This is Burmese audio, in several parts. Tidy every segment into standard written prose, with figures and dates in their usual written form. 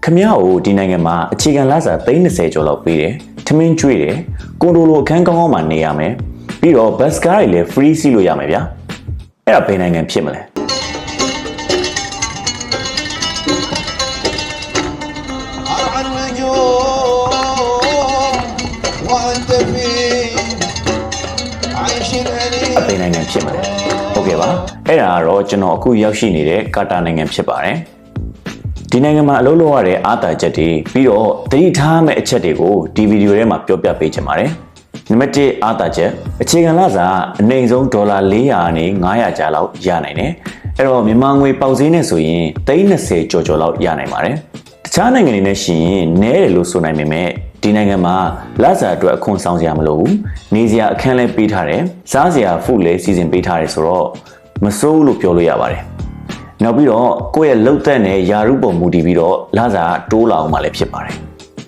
ခမရကိုဒီနိုင်ငံမှာအခြေခံလစာ30ကျော်လောက်ပေးတယ်ထမင်းကျွေးတယ်ကွန်ဒိုလိုအခန်းကောင်းကောင်းမှာနေရမယ်ပြီးတော့ဘတ်စကားတွေလည်း free စီးလို့ရမယ်ဗျာအဲ့ဒါဘယ်နိုင်ငံဖြစ်မလဲဘယ်နိုင်ငံဖြစ်မလဲဟုတ်ကဲ့ပါအဲ့ဒါကတော့ကျွန်တော်အခုရောက်ရှိနေတဲ့ကာတာနိုင်ငံဖြစ်ပါတယ်ဒီနိုင်ငံမှာအလုပ်လုပ်ရတဲ့အားသာချက်တွေပြီးတော့သတိထားမယ့်အချက်တွေကိုဒီဗီဒီယိုထဲမှာပြောပြပေးချင်ပါတယ်နံပါတ်1အားသာချက်အခြေခံလစာအနည်းဆုံးဒေါ်လာ400နဲ့900ကျားလောက်ရနိုင်တယ်အဲ့တော့မြန်မာငွေပေါက်ဈေးနဲ့ဆိုရင်30ကျော်ကျော်လောက်ရနိုင်ပါတယ်တခြားနိုင်ငံတွေနဲ့ရှင်ရင်နည်းတယ်လို့ဆိုနိုင်ပေမဲ့ဒီနိုင်ငံမှာလစာအတွက်အခွန်ဆောင်စရာမလိုဘူးနေစရာအခန်းလည်းပေးထားတယ်စားစရာဖူးလည်းစီစဉ်ပေးထားတယ်ဆိုတော့မစိုးလို့ပြောလို့ရပါတယ်နောက်ပြီးတော့ကိုယ့်ရဲ့လှုပ်သက်နဲ့ယာရုပုံမူတည်ပြီးတော့လစာတိုးလာအောင်မှလည်းဖြစ်ပါတယ်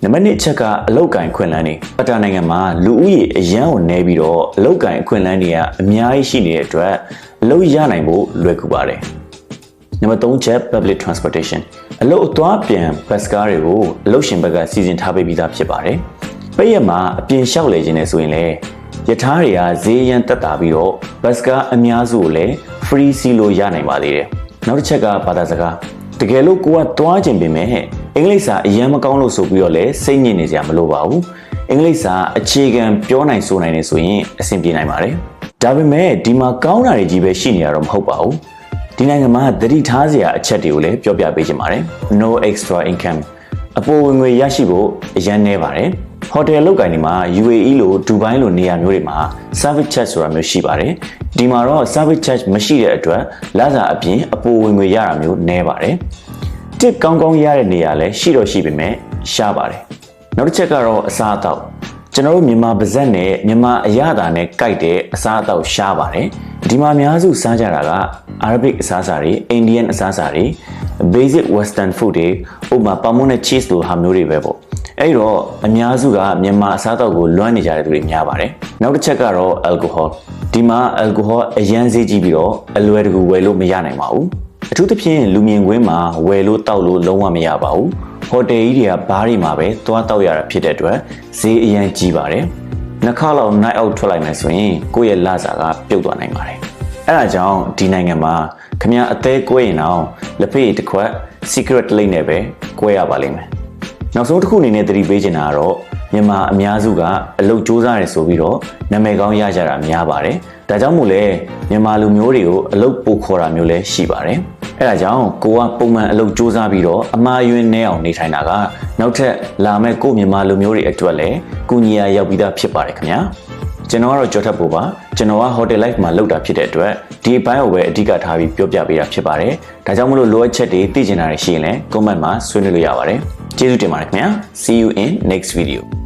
နံပါတ်2အချက်ကအလုတ်ကင်ခွင့်လန်းတွေကာတာနိုင်ငံမှာလူဦးရေအရန်ကိုနည်းပြီးတော့အလုတ်ကင်အခွင့်လန်းတွေကအများကြီးရှိနေတဲ့အတွက်အလုပ်ရနိုင်ဖို့လွယ်ကူပါတယ်နံပါတ်3ချက် public transportation အလုပ်အသွားပြန်ဘတ်စကားတွေကိုအလုပ်ရှင်ဘက်ကစီစဉ်ထားပေးပြီးသားဖြစ်ပါတယ်ပိတ်ရက်မှာအပြင်လျှောက်လေခြင်းနဲ့ဆိုရင်လည်းယထာတွေကဈေးရန်တက်တာပြီးတော့ဘတ်စကားအများစုကိုလည်း free စီးလို့ရနိုင်ပါသေးတယ်နောက်တစ်ချက်ကဘာသာစကားတကယ်လို့ကိုကသွားခြင်းပြင်မဲ့အင်္ဂလိပ်စာအရင်မကောင်းလို့ဆိုပြီးတော့လည်းစိတ်ညစ်နေကြမလို့ပါဘူးအင်္ဂလိပ်စာအခြေခံပြောနိုင်ဆိုနိုင်နေဆိုရင်အဆင်ပြေနိုင်ပါတယ်ဒါပေမဲ့ဒီမှာကောင်းတာတွေကြီးပဲရှိနေရတော့မဟုတ်ပါဘူးဒီနိုင်ငံမှာသတိထားစရာအချက်တွေကိုလည်းပြောပြပေးချင်ပါတယ် no extra income အပေါ်ဝင်ငွေရရှိဖို့အရင်နေပါတယ်ဟိုတယ်လုပ်ကိုင်နေမှာ UAE လို့ဒူဘိုင်းလိုနေရာမျိုးတွေမှာ service charge ဆိုတာမျိုးရှိပါတယ်ဒီမှာတော့ service charge မရှိတဲ့အတွက်လစာအပြင်အပေါ်ဝင်ငွေရတာမျိုးနည်းပါတယ်တစ်ကောင်းကောင်းရတဲ့နေရာလည်းရှိတော့ရှိပေမဲ့ရှားပါတယ်နောက်တစ်ချက်ကတော့အစားအသောက်ကျွန်တော်တို့မြန်မာပါဇက်နဲ့မြန်မာအရသာနဲ့ကြိုက်တဲ့အစားအသောက်ရှားပါတယ်ဒီမှာအများစုစားကြတာက Arabic အစားအစာတွေ Indian အစားအစာတွေ basic western food တွေဥပမာပမွန်းနဲ့ cheese လိုဟာမျိုးတွေပဲပေါ့အဲ့တော့အများစုကမြန်မာအစားအသောက်ကိုလွမ်းနေကြတဲ့သူတွေများပါတယ်နောက်တစ်ချက်ကတော့ alcohol ဒီမှာ alcohol အရန်ဈေးကြီးပြီးတော့အလွယ်တကူဝယ်လို့မရနိုင်ပါဘူးအထူးသဖြင့်လူမြင်ကွင်းမှာဝယ်လို့တောက်လို့လုံးဝမရပါဘူးဟိုတယ်ကြီးတွေကဘားတွေမှာပဲသွားတောက်ရတာဖြစ်တဲ့အတွက်ဈေးအရန်ကြီးပါတယ်နှစ်ခါလောက် night out ထွက်လိုက်မယ်ဆိုရင်ကိုယ့်ရဲ့လစာကပြုတ်သွားနိုင်ပါတယ်အဲဒါကြောင့်ဒီနိုင်ငံမှာခမအသေးကွဲရင်တော့လက်ဖေးတစ်ခွက် secret လိမ့်နဲ့ပဲကွဲရပါလိမ့်မယ်နောက်ဆုံးတစ်ခုအနေနဲ့သတိပေးချင်တာကတော့မြန်မာအများစုကအလုပ်စူးစမ်းရဲဆိုပြီးတော့နာမည်ကောင်းရကြတာများပါတယ်ဒါကြောင့်မို့လဲမြန်မာလူမျိုးတွေကိုအလုပ်ပို့ခေါ်တာမျိုးလည်းရှိပါတယ်အဲဒါကြောင့်ကိုကပုံမှန်အလုပ်စူးစမ်းပြီးတော့အမှားယွင်းနေအောင်နေထိုင်တာကနောက်ထပ်လာမဲ့ကိုမြန်မာလူမျိုးတွေအတွက်လည်းကုညီရာရောက်ပြီးသားဖြစ်ပါတယ်ခင်ဗျာကျွန်တော်ကတော့ကြော်ထပ်ဖို့ပါကျွန်တော်က hotel life မှာလုပ်တာဖြစ်တဲ့အတွက်ဒီအပိုင်းကိုပဲအဓိကထားပြီးပြောပြပေးတာဖြစ်ပါတယ်ဒါကြောင့်မလို့လိုအပ်ချက်တွေသိချင်တာတွေရှိရင်လည်း comment မှာဆွေးနွေးလို့ရပါတယ်ကျေးဇူးတင်ပါတယ်ခင်ဗျာ see you in next video